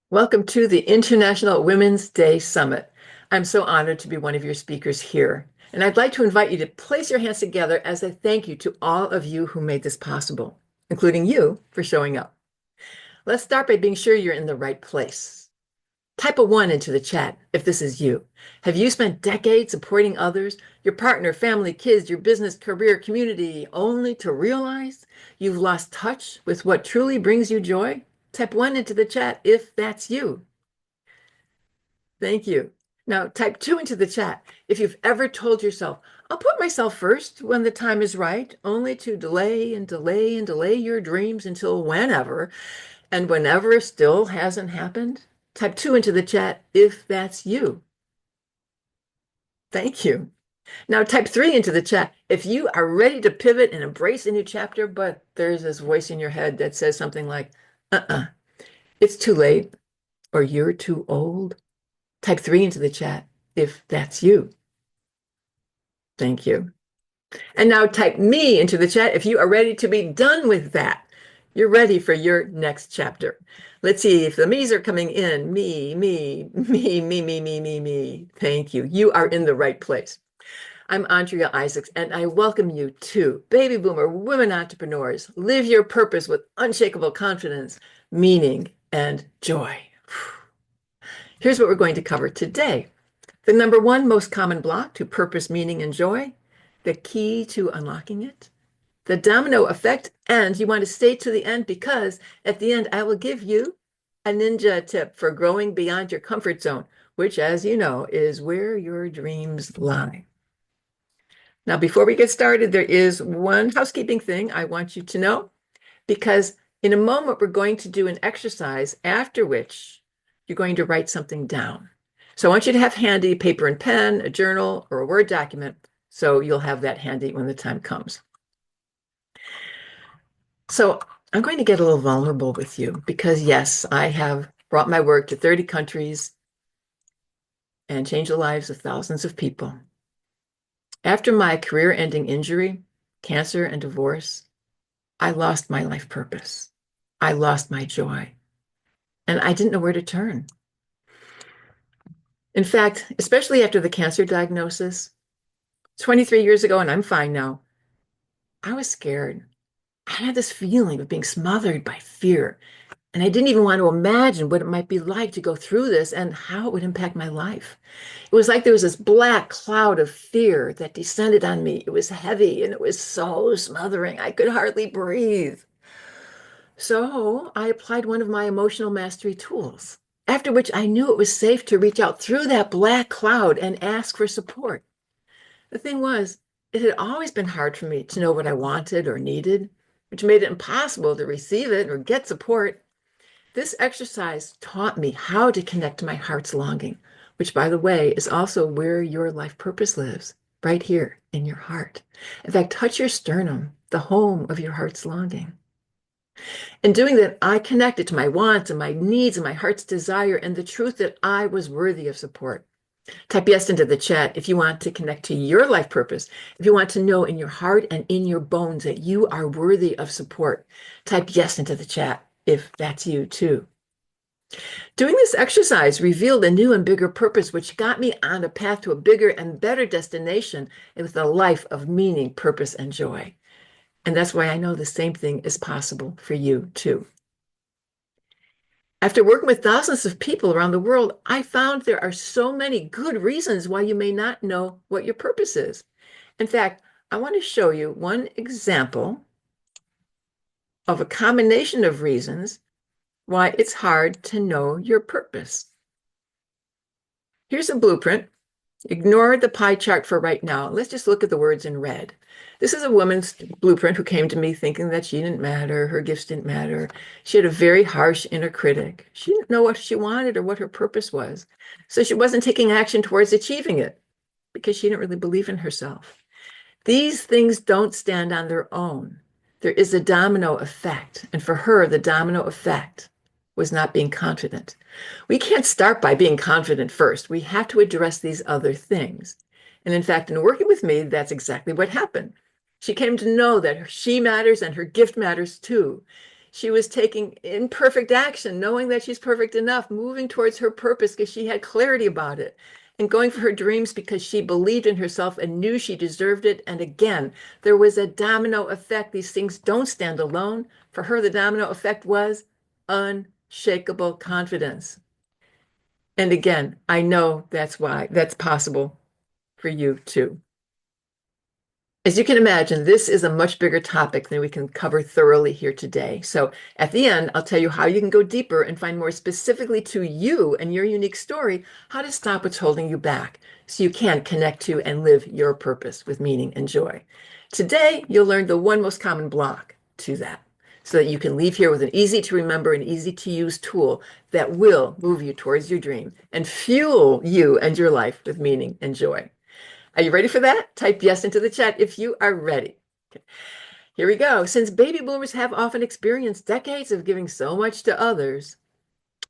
Welcome to the International Women's Day Summit. I'm so honored to be one of your speakers here. And I'd like to invite you to place your hands together as a thank you to all of you who made this possible, including you for showing up. Let's start by being sure you're in the right place. Type a 1 into the chat if this is you. Have you spent decades supporting others, your partner, family, kids, your business, career, community, only to realize you've lost touch with what truly brings you joy? Type 1 into the chat if that's you. Thank you. Now type 2 into the chat if you've ever told yourself, I'll put myself first when the time is right, only to delay and delay and delay your dreams until whenever, and whenever still hasn't happened. Type 2 into the chat if that's you. Thank you. Now type 3 into the chat if you are ready to pivot and embrace a new chapter, but there's this voice in your head that says something like, it's too late, or you're too old. Type 3 into the chat if that's you. Thank you. And now type me into the chat if you are ready to be done with that. You're ready for your next chapter. Let's see if the me's are coming in. Me, me, me, me, me, me, me, me. Thank you. You are in the right place. I'm Andrea Isaacs, and I welcome you to Baby Boomer Women Entrepreneurs. Live your purpose with unshakable confidence, meaning, and joy. Here's what we're going to cover today. The number one most common block to purpose, meaning, and joy, the key to unlocking it, the domino effect, and you want to stay to the end because at the end, I will give you a ninja tip for growing beyond your comfort zone, which, as you know, is where your dreams lie. Now, before we get started, there is one housekeeping thing I want you to know, because in a moment, we're going to do an exercise after which you're going to write something down. So I want you to have handy paper and pen, a journal, or a Word document, so you'll have that handy when the time comes. So I'm going to get a little vulnerable with you because, yes, I have brought my work to 30 countries and changed the lives of thousands of people. After my career-ending injury, cancer, and divorce, I lost my life purpose. I lost my joy, and I didn't know where to turn. In fact, especially after the cancer diagnosis, 23 years ago, and I'm fine now, I was scared. I had this feeling of being smothered by fear, and I didn't even want to imagine what it might be like to go through this and how it would impact my life. It was like there was this black cloud of fear that descended on me. It was heavy and it was so smothering. I could hardly breathe. So I applied one of my emotional mastery tools, after which I knew it was safe to reach out through that black cloud and ask for support. The thing was, it had always been hard for me to know what I wanted or needed, which made it impossible to receive it or get support. This exercise taught me how to connect to my heart's longing, which, by the way, is also where your life purpose lives, right here in your heart. In fact, touch your sternum, the home of your heart's longing. In doing that, I connected to my wants and my needs and my heart's desire and the truth that I was worthy of support. Type yes into the chat if you want to connect to your life purpose, if you want to know in your heart and in your bones that you are worthy of support. Type yes into the chat if that's you too. Doing this exercise revealed a new and bigger purpose, which got me on a path to a bigger and better destination with a life of meaning, purpose, and joy. And that's why I know the same thing is possible for you too. After working with thousands of people around the world, I found there are so many good reasons why you may not know what your purpose is. In fact, I want to show you one example of a combination of reasons why it's hard to know your purpose. Here's a blueprint. Ignore the pie chart for right now. Let's just look at the words in red. This is a woman's blueprint who came to me thinking that she didn't matter, her gifts didn't matter. She had a very harsh inner critic. She didn't know what she wanted or what her purpose was. So she wasn't taking action towards achieving it because she didn't really believe in herself. These things don't stand on their own. There is a domino effect. And for her, the domino effect was not being confident. We can't start by being confident first. We have to address these other things. And in fact, in working with me, that's exactly what happened. She came to know that she matters and her gift matters too. She was taking imperfect action, knowing that she's perfect enough, moving towards her purpose because she had clarity about it, and going for her dreams because she believed in herself and knew she deserved it. And again, there was a domino effect. These things don't stand alone. For her, the domino effect was unshakable confidence. And again, I know that's why that's possible for you too. As you can imagine, this is a much bigger topic than we can cover thoroughly here today. So at the end, I'll tell you how you can go deeper and find more specifically to you and your unique story, how to stop what's holding you back so you can connect to and live your purpose with meaning and joy. Today, you'll learn the one most common block to that so that you can leave here with an easy to remember and easy to use tool that will move you towards your dream and fuel you and your life with meaning and joy. Are you ready for that? Type yes into the chat if you are ready. Okay. Here we go. Since baby boomers have often experienced decades of giving so much to others,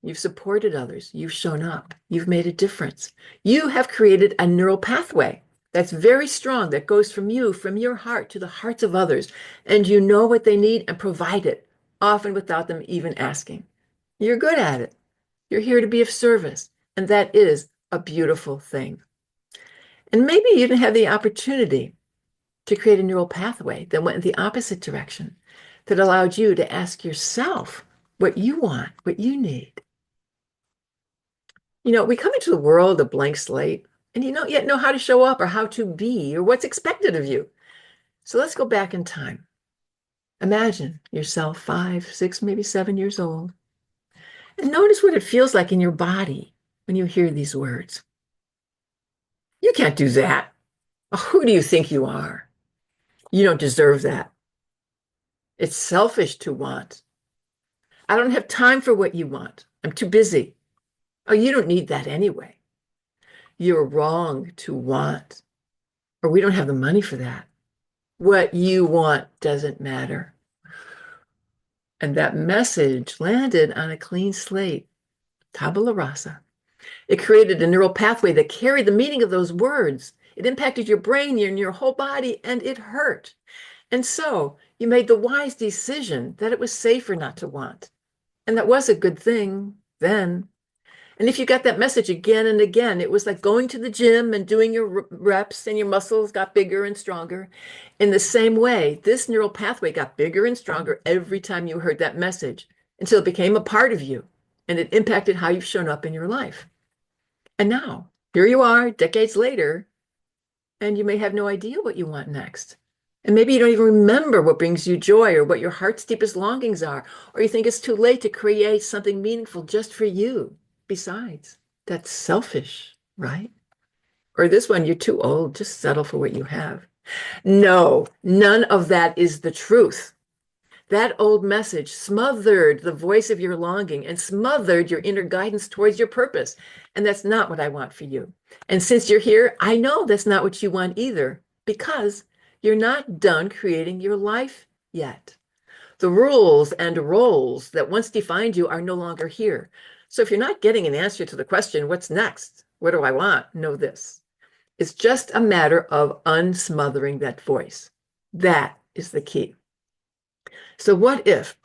you've supported others, you've shown up, you've made a difference. You have created a neural pathway that's very strong that goes from you, from your heart to the hearts of others, and you know what they need and provide it, often without them even asking. You're good at it. You're here to be of service, and that is a beautiful thing. And maybe you even have the opportunity to create a neural pathway that went in the opposite direction, that allowed you to ask yourself what you want, what you need. You know, we come into the world a blank slate, and you don't yet know how to show up or how to be or what's expected of you. So let's go back in time. Imagine yourself 5, 6, maybe 7 years old, and notice what it feels like in your body when you hear these words. You can't do that. Who do you think you are? You don't deserve that. It's selfish to want. I don't have time for what you want. I'm too busy. Oh, you don't need that anyway. You're wrong to want, or we don't have the money for that. What you want doesn't matter. And that message landed on a clean slate, tabula rasa. It created a neural pathway that carried the meaning of those words. It impacted your brain and your whole body, and it hurt. And so you made the wise decision that it was safer not to want. And that was a good thing then. And if you got that message again and again, it was like going to the gym and doing your reps and your muscles got bigger and stronger. In the same way, this neural pathway got bigger and stronger every time you heard that message until it became a part of you and it impacted how you've shown up in your life. And now, here you are, decades later, and you may have no idea what you want next. And maybe you don't even remember what brings you joy or what your heart's deepest longings are, or you think it's too late to create something meaningful just for you. Besides, that's selfish, right? Or this one, you're too old, just settle for what you have. No, none of that is the truth. That old message smothered the voice of your longing and smothered your inner guidance towards your purpose. And that's not what I want for you. And since you're here, I know that's not what you want either, because you're not done creating your life yet. The rules and roles that once defined you are no longer here. So if you're not getting an answer to the question, what's next? What do I want? Know this. It's just a matter of unsmothering that voice. That is the key. So what if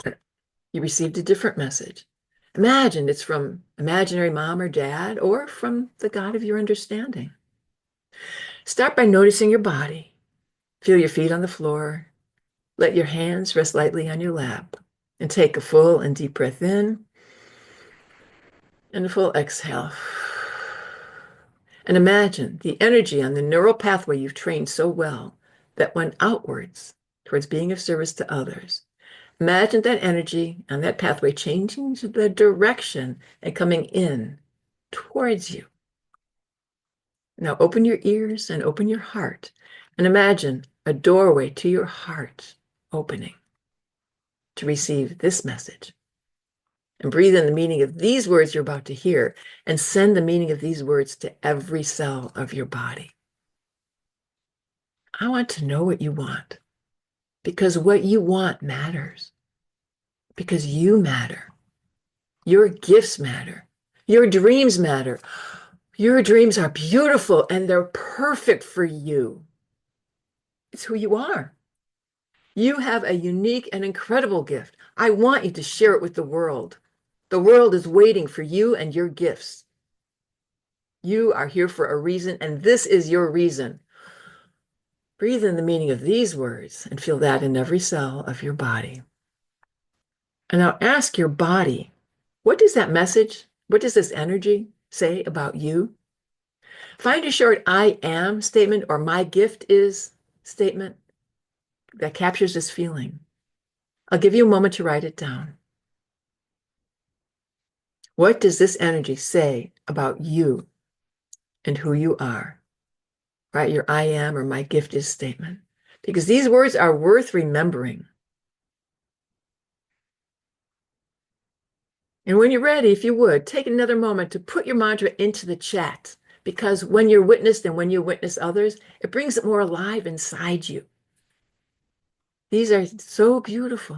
you received a different message? Imagine it's from imaginary mom or dad or from the God of your understanding. Start by noticing your body. Feel your feet on the floor. Let your hands rest lightly on your lap and take a full and deep breath in and a full exhale. And imagine the energy on the neural pathway you've trained so well that went outwards towards being of service to others. Imagine that energy on that pathway changing the direction and coming in towards you. Now open your ears and open your heart and imagine a doorway to your heart opening to receive this message. And breathe in the meaning of these words you're about to hear and send the meaning of these words to every cell of your body. I want to know what you want because what you want matters. Because you matter. Your gifts matter. Your dreams matter. Your dreams are beautiful and they're perfect for you. It's who you are. You have a unique and incredible gift. I want you to share it with the world. The world is waiting for you and your gifts. You are here for a reason, and this is your reason. Breathe in the meaning of these words and feel that in every cell of your body. And now ask your body, what does that message, what does this energy say about you? Find a short I am statement or my gift is statement that captures this feeling. I'll give you a moment to write it down. What does this energy say about you and who you are? Write your I am or my gift is statement, because these words are worth remembering. And when you're ready, if you would, take another moment to put your mantra into the chat, because when you're witnessed and when you witness others, it brings it more alive inside you. These are so beautiful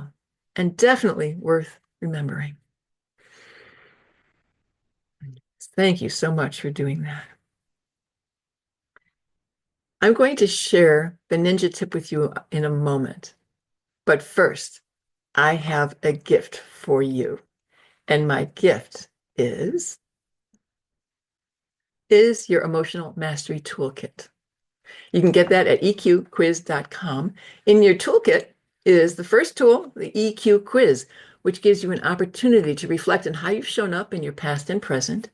and definitely worth remembering. Thank you so much for doing that. I'm going to share the ninja tip with you in a moment. But first, I have a gift for you. And my gift is your Emotional Mastery Toolkit. You can get that at eqquiz.com. In your toolkit is the first tool, the EQ quiz, which gives you an opportunity to reflect on how you've shown up in your past and present.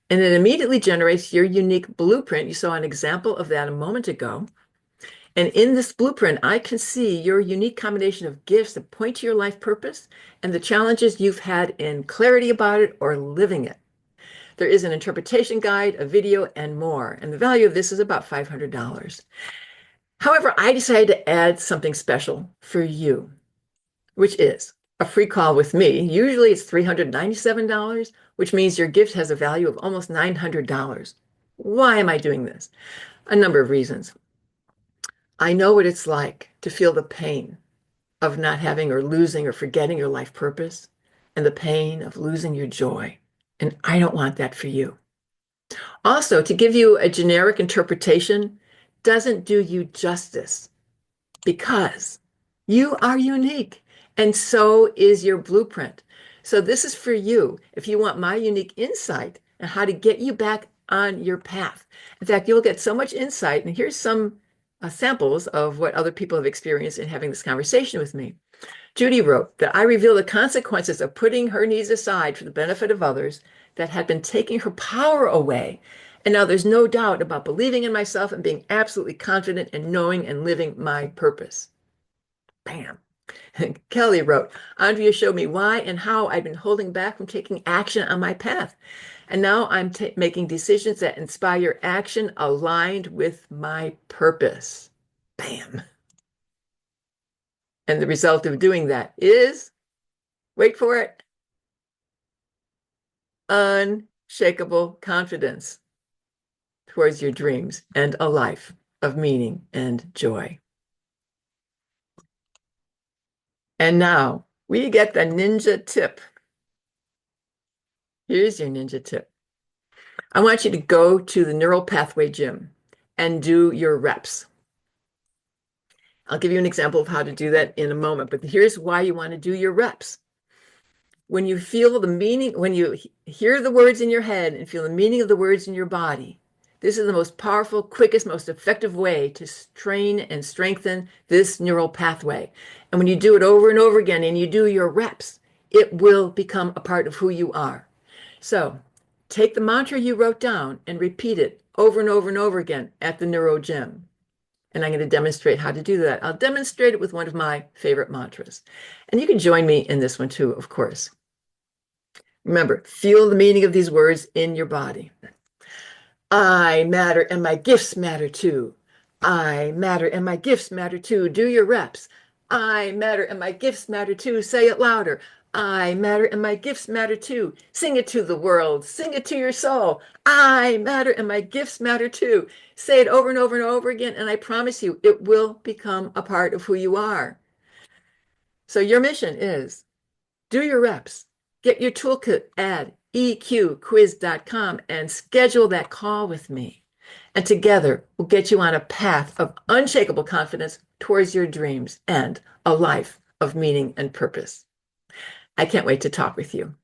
And it immediately generates your unique blueprint. You saw an example of that a moment ago. And in this blueprint, I can see your unique combination of gifts that point to your life purpose and the challenges you've had in clarity about it or living it. There is an interpretation guide, a video, and more. And the value of this is about $500. However, I decided to add something special for you, which is a free call with me. Usually it's $397, which means your gift has a value of almost $900. Why am I doing this? A number of reasons. I know what it's like to feel the pain of not having or losing or forgetting your life purpose and the pain of losing your joy. And I don't want that for you. Also, to give you a generic interpretation doesn't do you justice because you are unique and so is your blueprint. So this is for you if you want my unique insight on how to get you back on your path. In fact, you'll get so much insight, and here's some samples of what other people have experienced in having this conversation with me. Judy wrote that I reveal the consequences of putting her needs aside for the benefit of others that had been taking her power away. And now there's no doubt about believing in myself and being absolutely confident in knowing and living my purpose. Bam. Kelly wrote, Andrea showed me why and how I'd been holding back from taking action on my path. And now I'm making decisions that inspire action aligned with my purpose. Bam. And the result of doing that is, wait for it, unshakable confidence towards your dreams and a life of meaning and joy. And now we get the ninja tip. Here's your ninja tip. I want you to go to the neural pathway gym and do your reps. I'll give you an example of how to do that in a moment, but here's why you want to do your reps. When you feel the meaning, when you hear the words in your head and feel the meaning of the words in your body, this is the most powerful, quickest, most effective way to train and strengthen this neural pathway. And when you do it over and over again and you do your reps, it will become a part of who you are. So take the mantra you wrote down and repeat it over and over and over again at the neuro gym. And I'm going to demonstrate how to do that. I'll demonstrate it with one of my favorite mantras. And you can join me in this one too, of course. Remember, feel the meaning of these words in your body. I matter and my gifts matter too. I matter and my gifts matter too. Do your reps. I matter and my gifts matter too. Say it louder. I matter and my gifts matter too. Sing it to the world. Sing it to your soul. I matter and my gifts matter too. Say it over and over and over again, and I promise you, it will become a part of who you are. So your mission is do your reps. Get your toolkit at eqquiz.com and schedule that call with me. And together, we'll get you on a path of unshakable confidence towards your dreams and a life of meaning and purpose. I can't wait to talk with you.